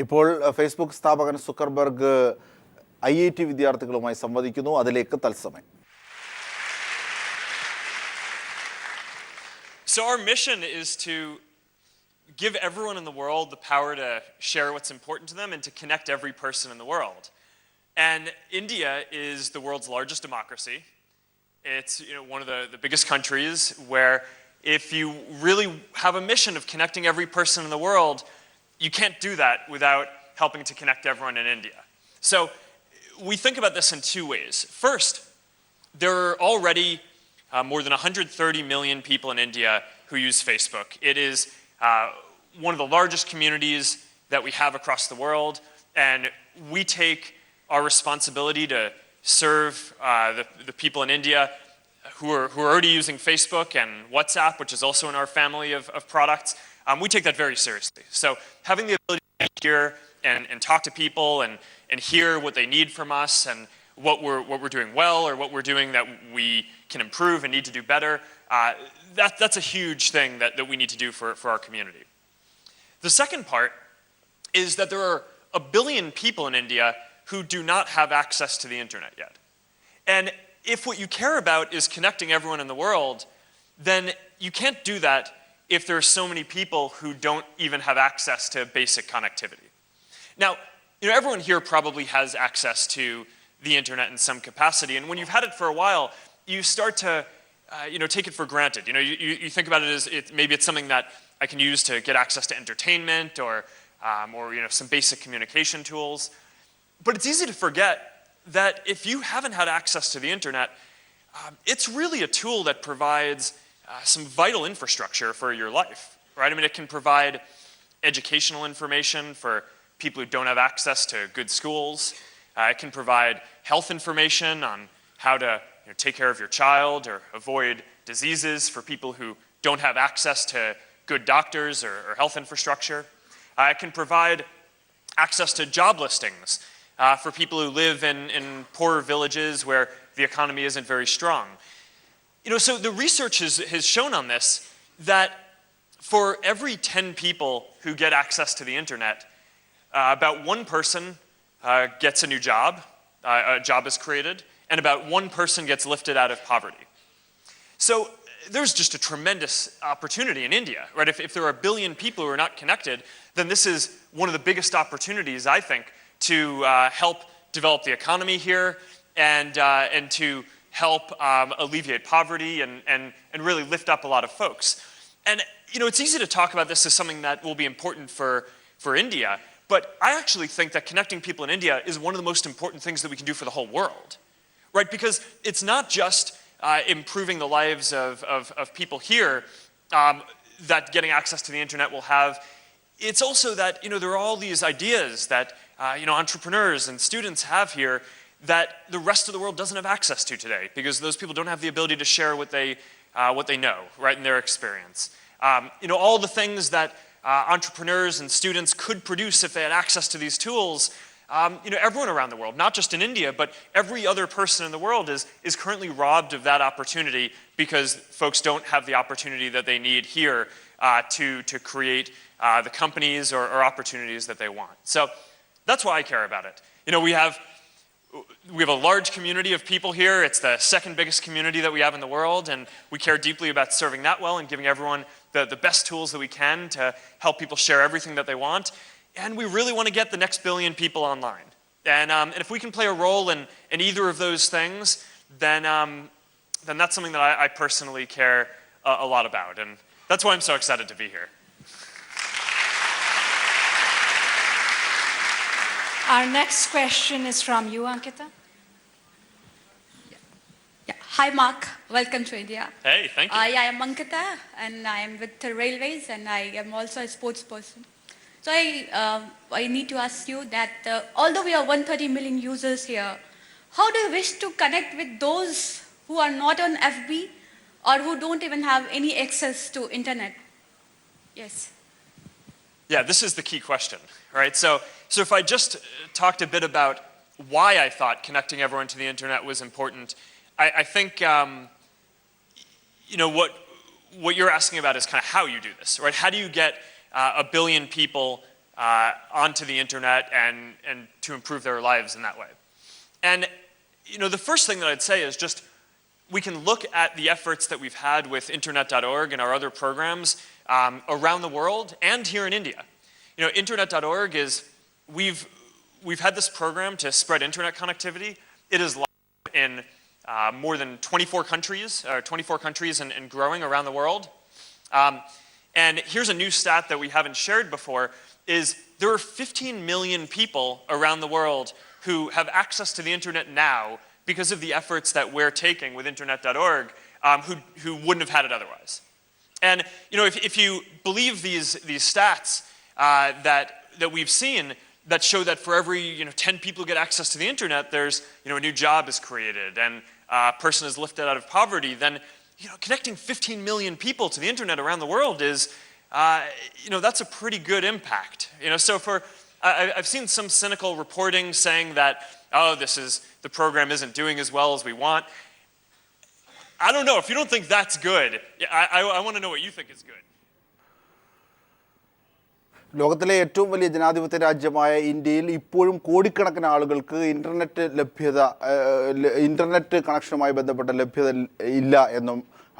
ഇപ്പോൾ ഫേസ്ബുക്ക് സ്ഥാപകൻ Zuckerberg IIT വിദ്യാർത്ഥികളുമായി സംവദിക്കുന്നു. അതിലേക്ക് തത്സമയം. So our mission is to give everyone in the world the power to share what's important to them and to connect every person in the world. And India is the world's largest democracy. It's one of the biggest countries where if you really have a mission of connecting every person in the world, you can't do that without helping to connect everyone in India. So we think about this in two ways. First, there are already more than 130 million people in India who use Facebook. It is one of the largest communities that we have across the world, and we take our responsibility to serve the people in India who are already using Facebook and WhatsApp, which is also in our family of products. We take that very seriously. So having the ability to hear and talk to people and hear what they need from us and what we're doing well or what we're doing that we can improve and need to do better, that's a huge thing that we need to do for our community. The second part is that there are 1 billion people in India who do not have access to the internet yet. And if what you care about is connecting everyone in the world, then you can't do that if there are so many people who don't even have access to basic connectivity. Now, everyone here probably has access to the internet in some capacity, and when you've had it for a while, you start to take it for granted. You think about it as maybe it's something that I can use to get access to entertainment or some basic communication tools. But it's easy to forget that if you haven't had access to the internet, it's really a tool that provides some vital infrastructure for your life, right? I mean, it can provide educational information for people who don't have access to good schools. It can provide health information on how to take care of your child or avoid diseases for people who don't have access to good doctors or health infrastructure. It can provide access to job listings for people who live in poorer villages where the economy isn't very strong. So the research has shown on this that for every 10 people who get access to the internet, about one person gets a new job, a job is created, and about one person gets lifted out of poverty. So there's just a tremendous opportunity in India, right? If there are 1 billion people who are not connected, then this is one of the biggest opportunities, I think, to help develop the economy here and to help alleviate poverty and really lift up a lot of folks. And it's easy to talk about this as something that will be important for India, but I actually think that connecting people in India is one of the most important things that we can do for the whole world, right? Because it's not just improving the lives of people here that getting access to the internet will have. It's also that there are all these ideas that entrepreneurs and students have here that the rest of the world doesn't have access to today, because those people don't have the ability to share what they know, right, in their experience. All the things that entrepreneurs and students could produce if they had access to these tools, everyone around the world, not just in India, but every other person in the world is currently robbed of that opportunity because folks don't have the opportunity that they need here to create the companies or opportunities that they want. So that's why I care about it. We have a large community of people here. It's the second biggest community that we have in the world, and we care deeply about serving that well and giving everyone the best tools that we can to help people share everything that they want. And we really want to get the next 1 billion people online. And if we can play a role in either of those things, then that's something that I personally care a lot about. And that's why I'm so excited to be here. Our next question is from you, Ankita. Yeah. Hi, Mark. Welcome to India. Hey, thank you. I am Ankita, and I am with the Railways, and I am also a sports person. So I need to ask you that although we are 130 million users here, how do you wish to connect with those who are not on FB or who don't even have any access to internet? Yes. Yeah, this is the key question, right? So if I just talked a bit about why I thought connecting everyone to the internet was important, I think what you're asking about is kind of how you do this, right? How do you get 1 billion people onto the internet and to improve their lives in that way. And the first thing that I'd say is just we can look at the efforts that we've had with internet.org and our other programs around the world and here in India. Internet.org is, we've had this program to spread internet connectivity. It is live in more than 24 countries and growing around the world. And here's a new stat that we haven't shared before, is there are 15 million people around the world who have access to the internet now because of the efforts that we're taking with internet.org, who wouldn't have had it otherwise. And if you believe these stats that we've seen that show that for every 10 people get access to the internet, there's a new job is created and a person is lifted out of poverty, then connecting 15 million people to the internet around the world is that's a pretty good impact. So I've seen some cynical reporting saying that, oh, the program isn't doing as well as we want. I don't know. If you don't think that's good, I want to know what you think is good. ലോകത്തിലെ ഏറ്റവും വലിയ ജനാധിപത്യ രാജ്യമായ ഇന്ത്യയിൽ ഇപ്പോഴും കോടിക്കണക്കിന് ആളുകൾക്ക് internet കണക്ഷനുമായി ബന്ധപ്പെട്ട ലഭ്യത ഇല്ല എന്നും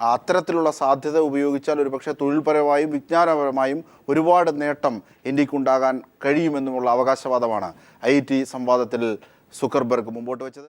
അത്തരത്തിലുള്ള സാധ്യത ഉപയോഗിച്ചാൽ ഒരുപക്ഷെ തൊഴിൽപരമായും വിജ്ഞാനപരമായും ഒരുപാട് നേട്ടം ഇന്ത്യക്കുണ്ടാകാൻ കഴിയുമെന്നുമുള്ള അവകാശവാദമാണ് IIT സംവാദത്തിൽ സുക്കർബർഗ് മുമ്പോട്ട് വെച്ചത്.